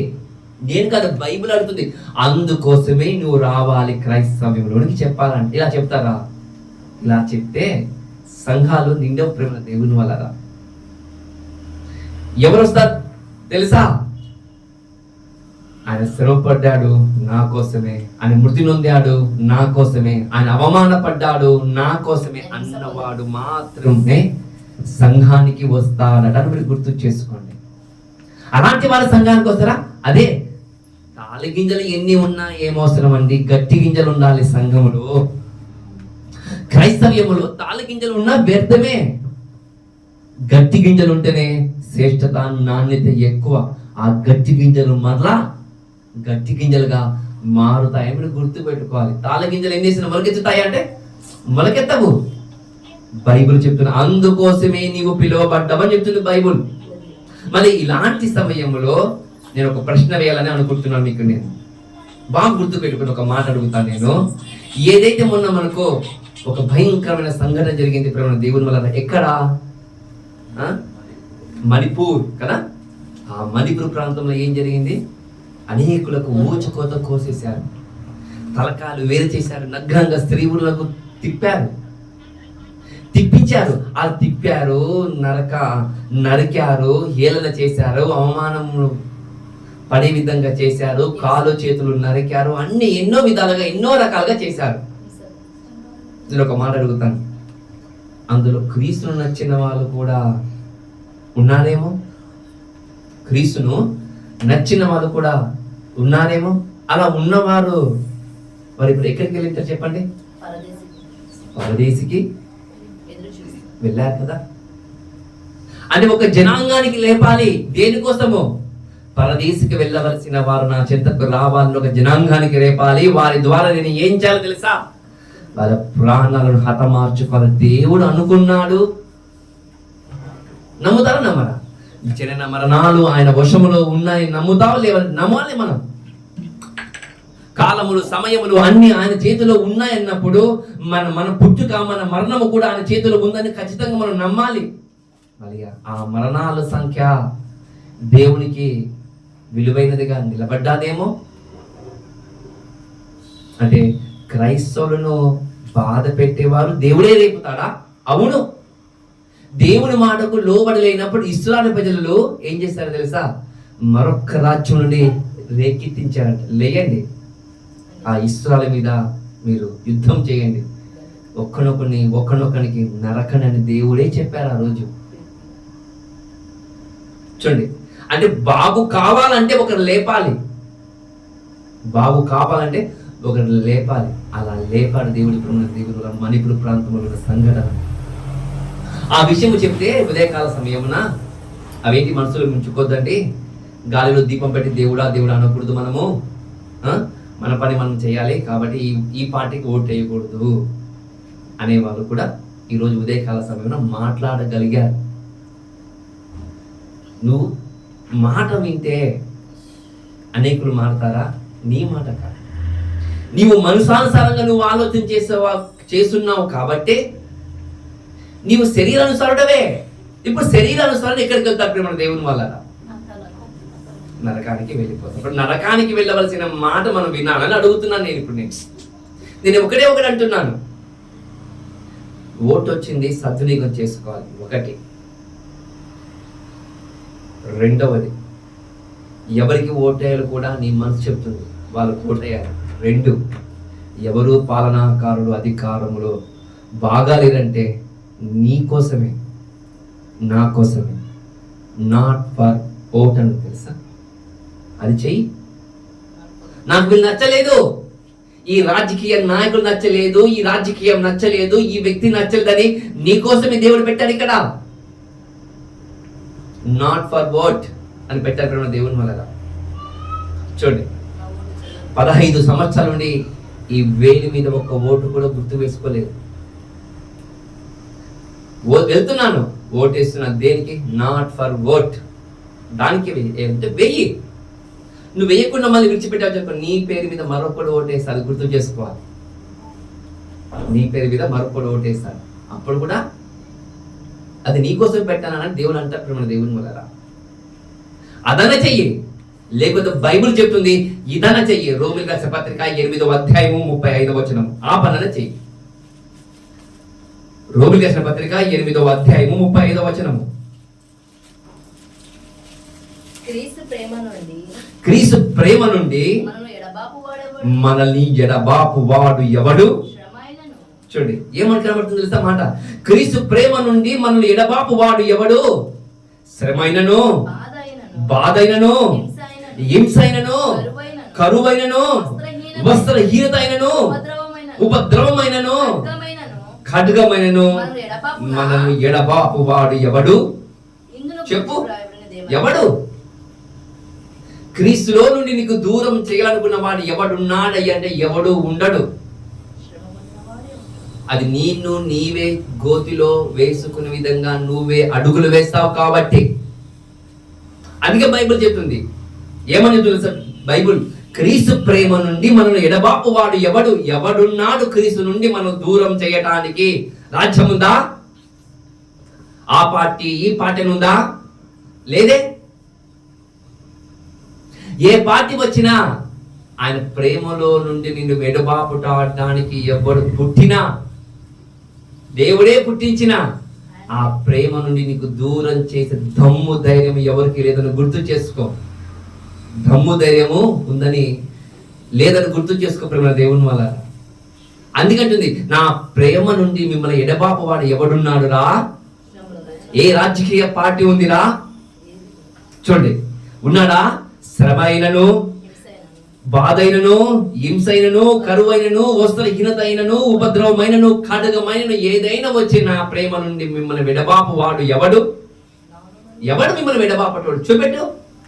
నేను కాదు, బైబిల్ అడుగుతుంది. అందుకోసమే నువ్వు రావాలి క్రైస్తవ్యంలోనికి చెప్పాలంటే. ఇలా చెప్తారా? ఇలా చెప్తే సంఘాలు నిండవ ప్రేమ దేవుని వల్లరా. ఎవరు వస్తారు తెలుసా? ఆయన శ్రమపడ్డాడు నా కోసమే, ఆయన మృతి నొందాడు నా కోసమే, ఆయన అవమానపడ్డాడు నా కోసమే అన్నవాడు మాత్రమే సంఘానికి వస్తాడట. మీరు గుర్తు చేసుకోండి. అలాంటి వాళ్ళ సంఘానికి వస్తారా? అదే తాలి గింజలు ఎన్ని ఉన్నా ఏమవసరం అండి, గట్టి గింజలు ఉండాలి సంఘములో. క్రైస్తవ్యములో తాలి గింజలు ఉన్నా వ్యర్థమే. గట్టి గింజలు ఉంటేనే శ్రేష్టత, నాణ్యత ఎక్కువ. ఆ గట్టి గింజలు మరలా గట్టి గింజలుగా మారుతాయి. మీరు గుర్తు పెట్టుకోవాలి. తాళ గింజలు ఏం చేసిన మొలకెత్తుతాయి అంటే మొలకెత్తవు. బైబిల్ చెప్తున్నా అందుకోసమే నీవు పిలువబడ్డావని చెప్తుంది బైబిల్. మరి ఇలాంటి సమయంలో నేను ఒక ప్రశ్న వేయాలని అనుకుంటున్నాను మీకు. నేను బాగా గుర్తు పెట్టుకుని ఒక మాట అడుగుతాను నేను. ఏదైతే మొన్న మనకు ఒక భయంకరమైన సంఘటన జరిగింది ప్రేమ దేవుని వల్ల, ఎక్కడ? మణిపూర్ కదా. ఆ మణిపూర్ ప్రాంతంలో ఏం జరిగింది? అనేకులకు ఊచకోత కోసేశారు, తలకాలు వేరు చేశారు, నగ్నంగా స్త్రీవులకు తిప్పించారు. ఆ తిప్పారు, నరికారు, హేళన చేశారు, అవమానం పడే విధంగా చేశారు, కాలు చేతులు నరికారు, అన్ని ఎన్నో విధాలుగా ఎన్నో రకాలుగా చేశారు. నేను ఒక మాట అడుగుతాను, అందులో క్రీస్తును నచ్చిన వాళ్ళు కూడా ఉన్నారేమో? క్రీస్తును నచ్చిన వాళ్ళు కూడా ఉన్నారేమో? అలా ఉన్నవారు మరి ఇప్పుడు ఎక్కడికి వెళ్ళింటారు చెప్పండి? పరదేశికి వెళ్ళారు కదా. అంటే ఒక జనాంగానికి లేపాలి. దేనికోసము? పరదేశికి వెళ్ళవలసిన వారు నా చెంతకు రావాలని ఒక జనాంగానికి రేపాలి. వారి ద్వారా నేను ఏం చేయాలో తెలుసా? వాళ్ళ ప్రాణాలను హతమార్చుకోవాలి దేవుడు అనుకున్నాడు. నమ్ముతారా నమ్మరా? జనన మరణాలు ఆయన వశములో ఉన్నాయి. నమ్ముతావు లేవని నమ్మాలి. మనం కాలములు సమయములు అన్ని ఆయన చేతిలో ఉన్నాయన్నప్పుడు మన పుట్టుక మన మరణము కూడా ఆయన చేతిలో ఉందని ఖచ్చితంగా మనం నమ్మాలి. మరి ఆ మరణాల సంఖ్య దేవునికి విలువైనదిగా నిలబడ్డాదేమో. అంటే క్రైస్తవులను బాధ పెట్టేవారు దేవుడే రేపుతాడా? అవును. దేవుని మాటకు లోబడి లేనప్పుడు ఇశ్రాయేలు ప్రజలు ఏం చేశారో తెలుసా? మరొక రాజ్యం నుండి రేకెత్తించారంట. లేయండి, ఆ ఇశ్రాయేలు మీద మీరు యుద్ధం చేయండి, ఒక్కనొక్కనికి నరకనని దేవుడే చెప్పారు ఆ రోజు. చూడండి, అంటే బాబు కావాలంటే ఒకరు లేపాలి. బాబు కావాలంటే ఒకరు లేపాలి. అలా లేపాడు దేవుడి దేవుడు మణిపూర్ ప్రాంతంలో సంఘటన. ఆ విషయం చెప్తే ఉదయకాల సమయమున అవేంటి మనసులో ఉంచుకోద్దండి. గాలిలో దీపం పెట్టి దేవుడా దేవుడా అనకూడదు. మనము మన పని మనం చేయాలి. కాబట్టి ఈ పార్టీకి ఓటు వేయకూడదు అనేవాళ్ళు కూడా ఈరోజు ఉదయకాల సమయంలో మాట్లాడగలిగారు. నువ్వు మాట వింటే అనేకులు మారతారా? నీ మాట కాదు. నీవు మనసానుసారంగా నువ్వు ఆలోచన చేస్తున్నావు కాబట్టే నీవు శరీరానుసారుడవే. ఇప్పుడు శరీరానుసారం ఎక్కడికి వెళ్తారు ప్రేమ దేవుని వల్ల? నరకానికి వెళ్ళిపోతాం. ఇప్పుడు నరకానికి వెళ్ళవలసిన మాట మనం వినాలని అడుగుతున్నాను నేను. ఇప్పుడు నేను ఒకటే అంటున్నాను, ఓటు వచ్చింది, సద్వినియోగం చేసుకోవాలి. ఒకటి. రెండవది, ఎవరికి ఓటేయాలి కూడా నీ మనసు చెప్తుంది, వాళ్ళకి ఓటేయాలి. 2, ఎవరు పాలనాకారులు అధికారములు బాగాలేరంటే నీ కోసమే, నా కోసమే. నాట్ ఫర్ ఓట్ అని తెలుసా? అది చెయ్యి. నాకు వీళ్ళు నచ్చలేదు, ఈ రాజకీయ నాయకులు నచ్చలేదు, ఈ రాజకీయం నచ్చలేదు, ఈ వ్యక్తి నచ్చలేదని నీకోసమే దేవుడు పెట్టాడు ఇక్కడ. నాట్ ఫర్ ఓట్ అని పెట్టారు దేవుని వల్ల. చూడండి, 15 సంవత్సరాల నుండి ఈ వేలి మీద ఒక్క ఓటు కూడా గుర్తు వేసుకోలేదు. వెళ్తున్నాను, ఓటేస్తున్నాను. దేనికి? Not for vote. దానికి అంటే వెయ్యి. నువ్వు వేయకుండా మళ్ళీ విడిచిపెట్టావు చెప్ప, నీ పేరు మీద మరొకడు ఓటేస్తాడు. అది గుర్తు చేసుకోవాలి. నీ పేరు మీద మరొకడు ఓటేస్తాడు. అప్పుడు కూడా అది నీకోసం పెట్టానని దేవుడు అంటారు మన దేవుని వల్ల. అదన చెయ్యి, లేకపోతే బైబిల్ చెప్తుంది ఇదన చెయ్యి. రోమిలికి రాసిన పత్రిక 8వ అధ్యాయము 35వ వచనం. ఆ పనన చెయ్యి. రోమిలికి రాసిన పత్రిక 8వ అధ్యాయము 35వ వచనము. క్రీస్తు ప్రేమ నుండి మనల్ని ఎడబాపు వాడు ఎవడు? చూడండి ఏమని కనబడుతుంది తెలుసా మాట? క్రీస్తు ప్రేమ నుండి మనల్ని ఎడబాపు వాడు ఎవడు? శ్రమైనను, బాధైనను, హింసైనను, కరువైనను, వస్త్రహీనత అయినను, ఉపద్రవమైనను, ఖడ్గమైనను మనల్ని ఎడబాపు వాడు ఎవడు? చెప్పు, ఎవడు? క్రీస్తులో నుండి నీకు దూరం చేయాలనుకున్న వాడు ఎవడున్నాడయ్య అంటే ఎవడు ఉండడు. అది నీవే గోతిలో వేసుకునే విధంగా నువ్వే అడుగులు వేస్తావు కాబట్టి. అందుకే బైబిల్ చెప్తుంది, ఏమని తెలుసా బైబిల్? క్రీస్తు ప్రేమ నుండి మనల్ని ఎడబాపు వాడు ఎవడున్నాడు? క్రీస్తు నుండి మనం దూరం చేయటానికి. రాజ్యం ఉందా? ఆ పార్టీ ఈ పార్టీ ఉందా? లేదే. ఏ పార్టీ వచ్చినా ఆయన ప్రేమలో నుండి నిన్ను ఎడబాపుటానికి ఎవడు పుట్టినా, దేవుడే పుట్టించిన ఆ ప్రేమ నుండి నీకు దూరం చేసే దమ్ము ధైర్యం ఎవరికి లేదని గుర్తు చేసుకో. దమ్ము ధైర్యము ఉందని లేదని గుర్తు చేసుకో ప్రేమ దేవుని వల్ల. అందుకంటుంది నా ప్రేమ నుండి మిమ్మల్ని ఎడబాపు వాడు ఎవడున్నాడు రా? ఏ రాజకీయ పార్టీ ఉందిరా? చూడండి, ఉన్నాడా? శ్రమైనను, బాధైనను, హింసైనను, కరువైనను, వస్త్రహీనత అయినను, ఉపద్రవమైనను, ఖడ్గమైనను ఏదైనా వచ్చి నా ప్రేమ నుండి మిమ్మల్ని విడబాపు వాడు ఎవడు? మిమ్మల్ని విడబాపటోడు చూపెట్టు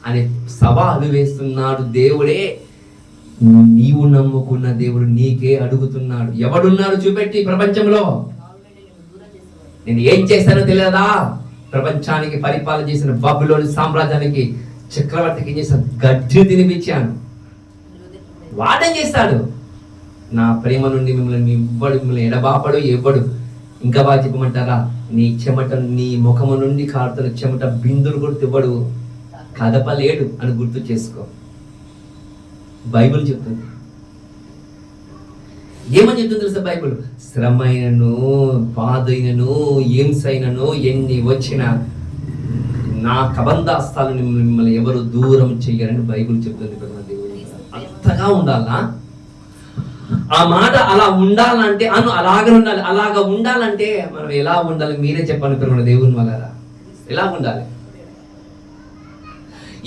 అని సవాలు వేస్తున్నాడు దేవుడే. నీవు నమ్ముకున్న దేవుడు నీకే అడుగుతున్నాడు, ఎవడున్నాడు చూపెట్టి ప్రపంచంలో. నేను ఏం చేస్తానో తెలియదా? ప్రపంచానికి పరిపాలన చేసిన బబులోని సామ్రాజ్యానికి చక్రవర్తికి ఏం చేస్తాను? గడ్డి తినిపించాను. వాడేం చేస్తాడు? నా ప్రేమ నుండి మిమ్మల్ని ఎడబాపడు ఎవడు. ఇంకా బాగా చెప్పమంటారా? నీ చెమట, నీ ముఖము నుండి కారుతున్న చెమట బిందులు కూడా ఇవ్వడు, కదపలేడు అని గుర్తు చేసుకో. బైబిల్ చెప్తుంది. ఏమని చెప్తుంది తెలుసా బైబిల్? శ్రమైనను, బాధైనను, హింసైనను ఎన్ని వచ్చినా నా కబంధాస్తాలు మిమ్మల్ని ఎవరు దూరం చెయ్యరని బైబిల్ చెప్తుంది. అంతగా ఉండాలా? ఆ మాట అలా ఉండాలంటే అలాగే ఉండాలి. అలాగా ఉండాలంటే మనం ఎలా ఉండాలి? మీరే చెప్పండి మన దేవుని వల్ల. ఎలా ఉండాలి?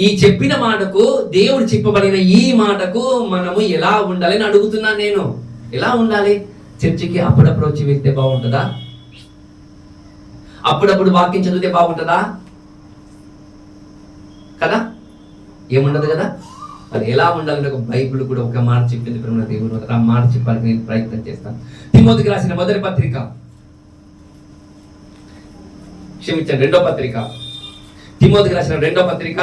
ఈ చెప్పిన మాటకు, దేవుడు చెప్పబడిన ఈ మాటకు మనము ఎలా ఉండాలని అడుగుతున్నాను నేను. ఎలా ఉండాలి? చర్చికి అప్పుడప్పుడు వచ్చి వెళ్తే బాగుంటుందా? అప్పుడప్పుడు వాక్యం చదివితే బాగుంటుందా? కదా, ఏముండదు కదా. అది ఎలా ఉండాలంటే ఒక బైబిల్ కూడా ఒక మాట చెప్పింది ప్రేమ దేవుడు. ఆ మాట చెప్పాలని నేను ప్రయత్నం చేస్తాను. తిమోతికి రాసిన మొదటి పత్రిక, క్షమించండి 2వ పత్రిక, తిమోతికి రాసిన 2వ పత్రిక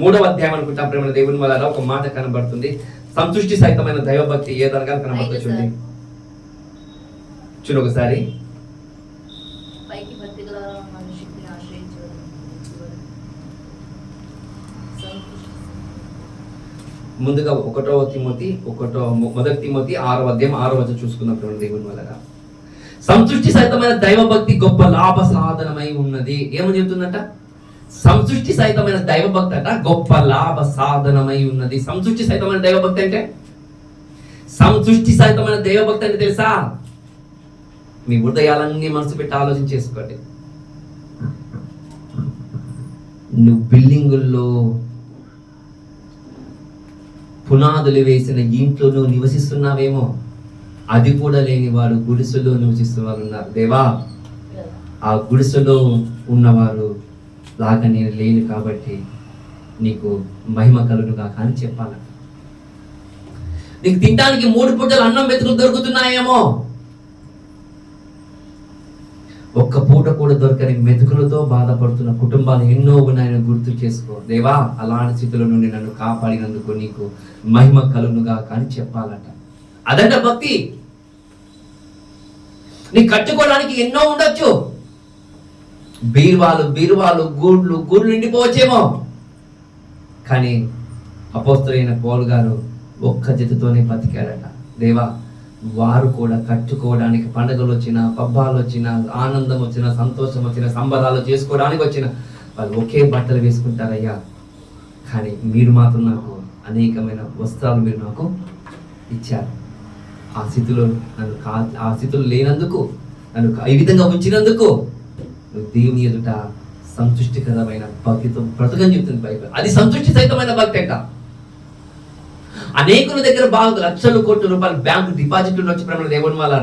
3వ అధ్యాయం అనుకుంటాం ప్రేమ దేవుని వల్ల ఒక మాట కనబడుతుంది. సంతుష్టి సహితమైన దైవభక్తి ఏదనగా కనబడుతుంది చూడండి. చూడు ఒకసారి. ముందుగా మొదటి తిమోతి 6వ అధ్యాయం 6వ వచనం చూసుకున్నప్పుడు దేవుని వలన సంతుష్టి సహితమైన దైవభక్తి గొప్ప లాభ సాధనమై ఉన్నది. ఏమని చెప్తుందంట? సంతుష్టి సహితమైన దైవభక్తి అంట గొప్ప లాభ సాధనమై ఉన్నది. సంతుష్టి సహితమైన దైవభక్తి అంటే, సంతుష్టి సహితమైన దైవభక్తి అంటే తెలుసా? మీ హృదయాలన్నీ మనసు పెట్టి ఆలోచన చేసుకోండి. నువ్వు బిల్డింగుల్లో పునాదులు వేసిన ఇంట్లో నువ్వు నివసిస్తున్నావేమో, అది కూడా లేని వారు గుడిసెలో నివసిస్తున్న వారు ఉన్నారు. దేవా, ఆ గుడిసెలో ఉన్నవారు లాగా నేను లేను కాబట్టి నీకు మహిమ కలుగునుగా కానీ చెప్పాల. నీకు తినడానికి 3 పూటలు అన్నం మెతుకులు దొరుకుతున్నాయేమో, ఒక్క పూట కూడా దొరకని మెతుకులతో బాధపడుతున్న కుటుంబాలు ఎన్నో ఉన్నాయని గుర్తు చేసుకో. దేవా, అలాంటి స్థితిలో నుండి నన్ను కాపాడినందుకు నీకు మహిమ కలుగునుగా కానీ చెప్పాలట. అదంట భక్తి. నీ కట్టుకోవడానికి ఎన్నో ఉండొచ్చు, బీరువాలు గూడ్లు నిండిపోవచ్చేమో, కానీ అపోస్తలుడైన పౌలు గారు ఒక్క జతతోనే బతికాడట. దేవా, వారు కూడా కట్టుకోవడానికి పండుగలు వచ్చినా, పబ్బాలు వచ్చినా, ఆనందం వచ్చినా, సంతోషం వచ్చినా, సంబరాలు చేసుకోవడానికి వచ్చిన వాళ్ళు ఒకే బట్టలు వేసుకుంటారయ్యా, కానీ మీరు మాత్రం నాకు అనేకమైన వస్త్రాలు మీరు నాకు ఇచ్చారు. ఆ స్థితిలో లేనందుకు, నన్ను ఈ విధంగా ఉంచినందుకు దేవుని ఎదుట సంతుష్టికరమైన భక్తితో బ్రతకని చెప్తుంది బైబిల్. అది సంతుష్టి సహితమైన భక్తి అంట. అనేకుల దగ్గర బాగా లక్షల కోట్ల రూపాయలు బ్యాంకు డిపాజిట్లు వచ్చి ప్రమాణ దేవుని వల్ల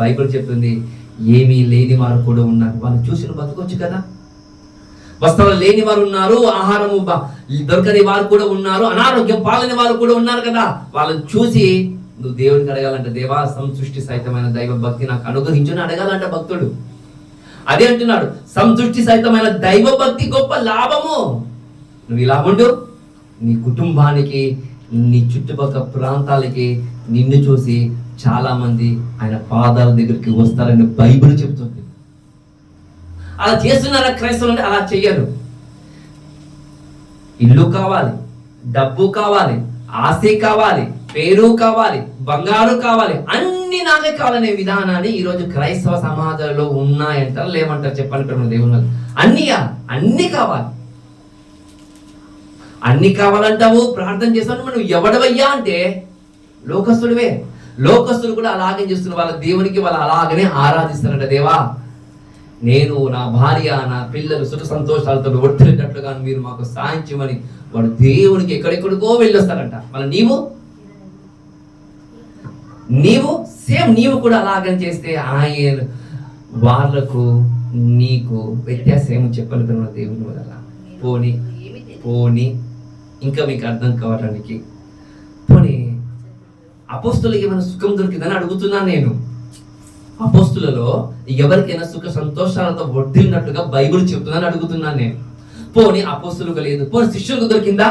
బైబిల్ చెప్తుంది, ఏమీ లేని వారు కూడా ఉన్నారు. వాళ్ళు చూసిన బతకొచ్చు కదా. వస్త్రాలు లేని వారు ఉన్నారు, ఆహారము దొరకని వారు కూడా ఉన్నారు, అనారోగ్యం పాలని వారు కూడా ఉన్నారు కదా. వాళ్ళని చూసి నువ్వు దేవునికి అడగాలంట, దేవా, సంతుష్టి సహితమైన దైవ భక్తి నాకు అనుగ్రహించుని అడగాలంట భక్తుడు. అదే అంటున్నాడు, సంతుష్టి సహితమైన దైవ భక్తి గొప్ప లాభము. నువ్వు ఇలా ఉండు, నీ కుటుంబానికి, నీ చుట్టుపక్కల ప్రాంతాలకి నిన్ను చూసి చాలా మంది ఆయన పాదాల దగ్గరికి వస్తారని బైబిల్ చెప్తుంది. అలా చేస్తున్నారా క్రైస్తవులు అంటే? అలా చెయ్యరు. ఇల్లు కావాలి, డబ్బు కావాలి, ఆస్తి కావాలి, పేరు కావాలి, బంగారు కావాలి, అన్ని నాకే కావాలనే విధానాన్ని ఈరోజు క్రైస్తవ సమాజంలో ఉన్నాయంటారు, లేవంటారు? చెప్పండి ప్రేమ దేవుని వల్ల. అన్ని కావాలి, అన్ని కావాలంటావు, ప్రార్థన చేస్తావు. మనం ఎవడవయ్యా అంటే లోకస్తుడివే. లోకస్తులు కూడా అలాగే చేస్తున్నారు. వాళ్ళ దేవునికి వాళ్ళు అలాగనే ఆరాధిస్తారంట. దేవా, నేను, నా భార్య, నా పిల్లలు సుఖ సంతోషాలతో వర్తిల్లేటట్లుగా మీరు మాకు సాయం చేయమని వాడు దేవునికి ఎక్కడెక్కడికో వెళ్ళొస్తారంట. మళ్ళీ నీవు కూడా అలాగని చేస్తే ఆయన వాళ్లకు నీకు వ్యత్యాసం ఏమో చెప్పాలి కదా దేవుని వల్ల. పోనీ ఇంకా మీకు అర్థం కావడానికి, పోనీ అపోస్తులకు ఏమైనా సుఖం దొరికిందని అడుగుతున్నాను నేను. అపోస్తులలో ఎవరికైనా సుఖ సంతోషాలతో వర్ధిల్లినట్లుగా బైబిల్ చెప్తుందని అడుగుతున్నాను నేను. పోనీ అపోస్తులకు లేదు, పోనీ శిష్యులకు దొరికిందా?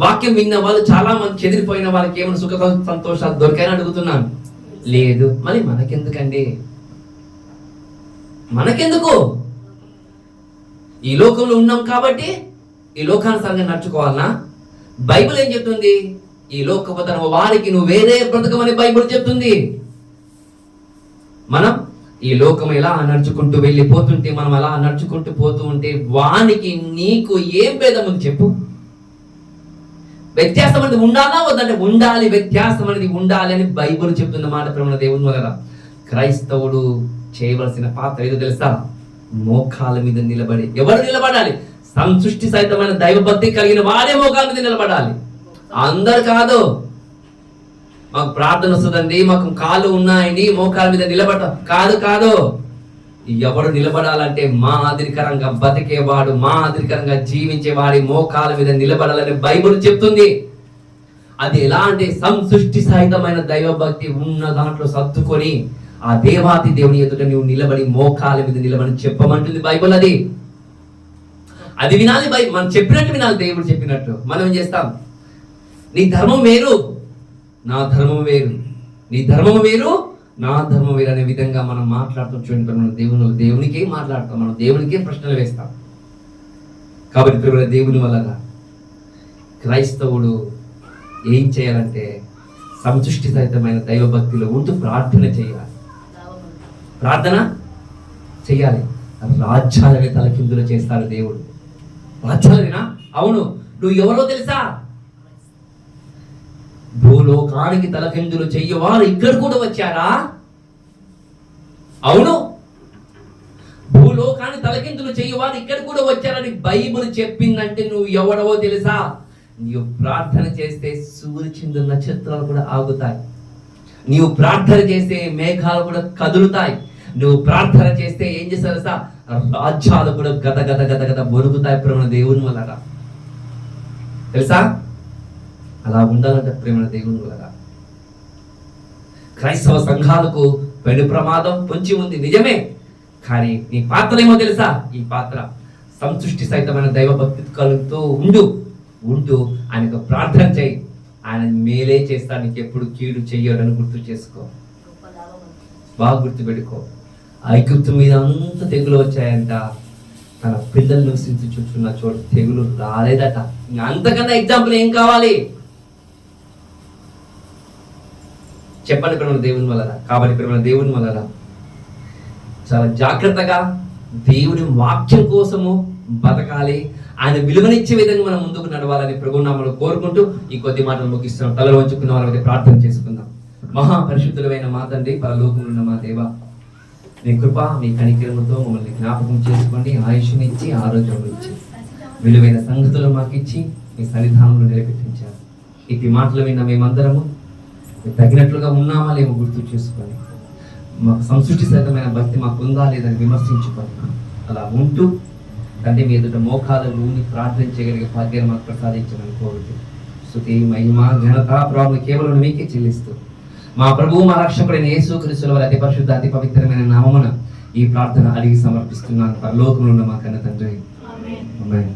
వాక్యం విన్న వాళ్ళు చాలా మంది చెదిరిపోయిన వాళ్ళకి ఏమైనా సుఖ సంతోషాలు దొరికాయని అడుగుతున్నాను. లేదు. మరి మనకెందుకండి? మనకెందుకు? ఈ లోకంలో ఉన్నాం కాబట్టి ఈ లోకానుసారంగా నడుచుకోవాలనా? బైబిల్ ఏం చెప్తుంది? ఈ లోకపతనం వారికి నువ్వు వేరే బ్రతకమని బైబిల్ చెప్తుంది. మనం ఈ లోకం ఎలా నడుచుకుంటూ వెళ్ళిపోతుంటే, మనం అలా నడుచుకుంటూ పోతూ ఉంటే వానికి నీకు ఏం భేదం ఉంది చెప్పు? వ్యత్యాసం అనేది ఉండాలా వద్దంటే ఉండాలి. వ్యత్యాసం అనేది ఉండాలి అని బైబిల్ చెప్తున్న మాట ప్రమాణ దేవుని వల్ల. క్రైస్తవుడు చేయవలసిన పాత్ర ఏదో తెలుసా? మోకాల మీద నిలబడి. ఎవరు నిలబడాలి? సంసృష్టి సహితమైన దైవభక్తి కలిగిన వాడే మోకాల మీద నిలబడాలి. అందరు కాదు. మాకు ప్రార్థన వస్తుందండి, మాకు కాళ్ళు ఉన్నాయండి, మోకాల మీద నిలబడ కాదు. ఎవడు నిలబడాలంటే మా ఆదికరంగా బతికేవాడు, మా ఆదికరంగా జీవించేవాడి మోకాల మీద నిలబడాలని బైబిల్ చెప్తుంది. అది ఎలా అంటే సంసృష్టి సహితమైన దైవభక్తి ఉన్న దాంట్లో సర్దుకొని ఆ దేవాతి దేవుని ఎదుట నువ్వు నిలబడి మోకాల మీద నిలబడి చెప్పమంటుంది బైబిల్. అది వినాలి. మనం చెప్పినట్టు వినాలి. దేవుడు చెప్పినట్టు. మనం ఏం చేస్తాం? నీ ధర్మం వేరు, నా ధర్మం వేరు, నీ ధర్మం వేరు, నా ధర్మం వేరు అనే విధంగా మనం మాట్లాడుతూ చూడండి. మనం దేవునికే మాట్లాడతాం, మనం దేవునికే ప్రశ్నలు వేస్తాం. కాబట్టి ప్రియమైన దేవుని వలన క్రైస్తవుడు ఏం చేయాలంటే సంతుష్టి సహితమైన దైవభక్తిలో ఉంటూ ప్రార్థన చేయాలి. ప్రార్థన చేయాలి. రాజ్యాలని తలకిందులు చేస్తాడు దేవుడు. రాజ్యాలనేనా? అవును. నువ్వు ఎవరో తెలుసా? భూలోకానికి తలకిందులు చెయ్యవారు ఇక్కడ కూడా వచ్చారా? అవును. భూలోకాన్ని తలకిందులు చెయ్యవారు ఇక్కడ కూడా వచ్చారని బైబిల్ చెప్పిందంటే నువ్వు ఎవడవో తెలుసా? నీవు ప్రార్థన చేస్తే సూర్యచంద్ర నక్షత్రాలు కూడా ఆగుతాయి. నీవు ప్రార్థన చేస్తే మేఘాలు కూడా కదులుతాయి. నువ్వు ప్రార్థన చేస్తే ఏం చేస్తారు సార్? రాజ్యాలు కూడా గద గద గద గద బొరుగుతాయి ప్రేమ దేవుని వలన. తెలుసా? అలా ఉండాలంటే ప్రేమ దేవుని వలన. క్రైస్తవ సంఘాలకు పెను ప్రమాదం పొంచి ఉంది, నిజమే. కానీ నీ పాత్ర ఏమో తెలుసా? ఈ పాత్ర సంతుష్టి సహితమైన దైవభక్తి కలుగుతూ ఉంటూ ఆయనకు ప్రార్థన చేయి. ఆయన మేలే చేస్తాడు, నీకు ఎప్పుడు కీడు చెయ్యడని గుర్తు చేసుకో. బాగా గుర్తుపెట్టుకో. ఐగుప్తు మీద అంత తెగులు వచ్చాయంట, తన పిల్లలు నివసించి చూస్తున్న చోటు తెగులు రాలేదట. అంతకన్నా ఎగ్జాంపుల్ ఏం కావాలి చెప్పండి ప్రేమ దేవుని వలన. కాబట్టి ప్రేమ దేవుని వలన చాలా జాగ్రత్తగా దేవుని వాక్యం కోసము బతకాలి. ఆయన విలువనిచ్చే విధంగా మనం ముందుకు నడవాలని ప్రభునామములో కోరుకుంటూ ఈ కొద్ది మాటలు ముగిస్తున్నాం. తలలో వంచుకున్న వారి ప్రార్థన చేసుకుందాం. మహాపరిశుద్ధులైన మా తండ్రి, పరలోకములో ఉన్న మా దేవ, మీ కృప మీ కనికరముతో మమ్మల్ని జ్ఞాపకం చేసుకోండి. ఆయుష్నిచ్చి ఆరోగ్యం ఇచ్చి విలువైన సంగతులు మాకు ఇచ్చి మీ సన్నిధానంలో నిలబెట్టించారు. ఇటు మాటలు విన్న మేమందరము తగినట్లుగా ఉన్నామా లేమో గుర్తు చేసుకొని మాకు సంతృష్టి సహితమైన భక్తి మాకు ఉందా లేదని విమర్శించుకొని అలా ఉంటూ తండ్రి మీ ఎదుట మోకాలను ఊని ప్రార్థన చేయగలిగే భాగ్యాన్ని మాకు ప్రసాదించమని కోరుతూ స్తుతి మహిమ ఘనత ప్రభావం కేవలం మీకే చెల్లిస్తూ మా ప్రభువు మా రక్షకుడైన యేసుక్రీస్తు వారి అతి పరిశుద్ధ అతి పవిత్రమైన నామమున ఈ ప్రార్థన అడిగి సమర్పిస్తున్నాను. పరలోకములో ఉన్న మా కన్న తండ్రి. ఆమేన్.